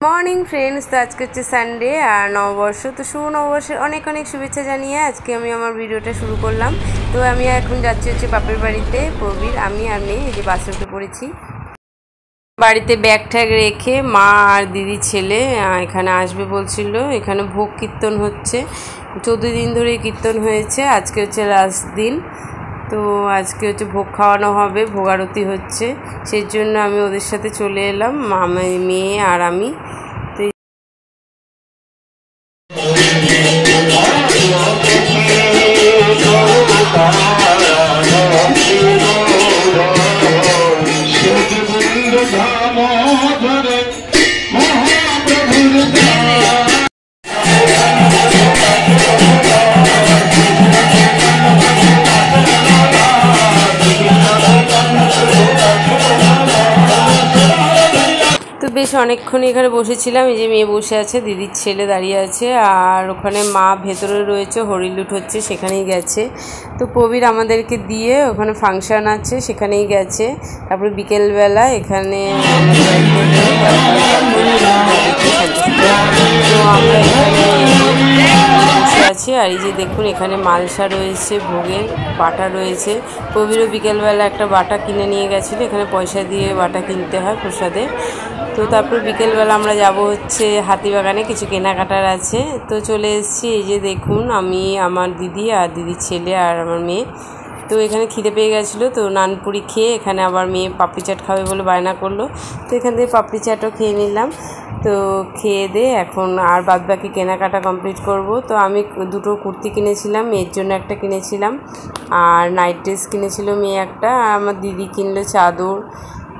Morning friends. तो आज के सानडे और नवबर्ष, तो शुभ नवबर्षेर अनेक अनेक शुभेच्छा जानिए आज के भिडियोटा शुरू करलाम। तो आमी एखन जाচ্ছি হচ্ছে বাপের বাড়িতে। প্রবীর আমি আর মেয়ে এই যে বাসে উঠে পড়েছি। বাড়িতে ব্যাগ ট্যাগ রেখে মা আর দিদি ছেলে এখানে আসবে বলছিল। এখানে ভোগ কীর্তন হচ্ছে, 14 দিন ধরে কীর্তন হয়েছে, আজকে হচ্ছে লাস্ট দিন। তো আজকে হচ্ছে ভোগ খাওয়ানো হবে, ভোগ আরতি হচ্ছে, সেই জন্য আমি ওদের সাথে চলে এলাম, মেয়ে আর আমি। তো বেশ অনেকক্ষণ এখানে বসেছিলাম। এই যে মেয়ে বসে আছে, দিদির ছেলে দাঁড়িয়ে আছে, আর ওখানে মা ভেতরে রয়েছে, হরিলুট হচ্ছে, সেখানেই গেছে। তো প্রবীর আমাদেরকে দিয়ে ওখানে ফাংশন আছে, সেখানেই গেছে। তারপরে বিকেলবেলা এখানে তো আমরা এখানে বসে আছি। আর এই যে দেখুন এখানে মালসা রয়েছে, ভোগের বাটা রয়েছে। প্রবীরও বিকেলবেলা একটা বাটা কিনে নিয়ে গেছিলো, এখানে পয়সা দিয়ে বাটা কিনতে হয় প্রসাদে। তো তারপর বিকেলবেলা আমরা যাব হচ্ছে হাতিবাগানে, কিছু কেনাকাটার আছে। তো চলে এসেছি। এই যে দেখুন আমি, আমার দিদি আর দিদির ছেলে আর আমার মেয়ে। তো এখানে খিদে পেয়ে গেছিলো, তো নানপুরি খেয়ে এখানে আবার মেয়ে পাপড়ি চাট খাবে বলে বায়না করলো। তো এখান থেকে পাপড়ি চাটও খেয়ে নিলাম। তো খেয়ে দিয়ে এখন আর বাদবাকি কেনাকাটা কমপ্লিট করব। তো আমি দুটো কুর্তি কিনেছিলাম, মেয়ের জন্য একটা কিনেছিলাম, আর নাইট ড্রেস কিনেছিল মেয়ে একটা, আর আমার দিদি কিনলো চাদর,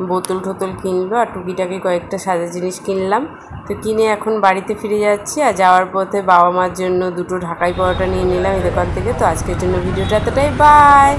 বোতল টোতল কিনলো, আর টুকিটাকি কয়েকটা সাজা জিনিস কিনলাম। তো কিনে এখন বাড়িতে ফিরে যাচ্ছি। আর যাওয়ার পথে বাবা মার জন্য দুটো ঢাকাই পরোটা নিয়ে নিলাম এই দোকান থেকে। তো আজকের জন্য ভিডিওটা এতটাই, বাই।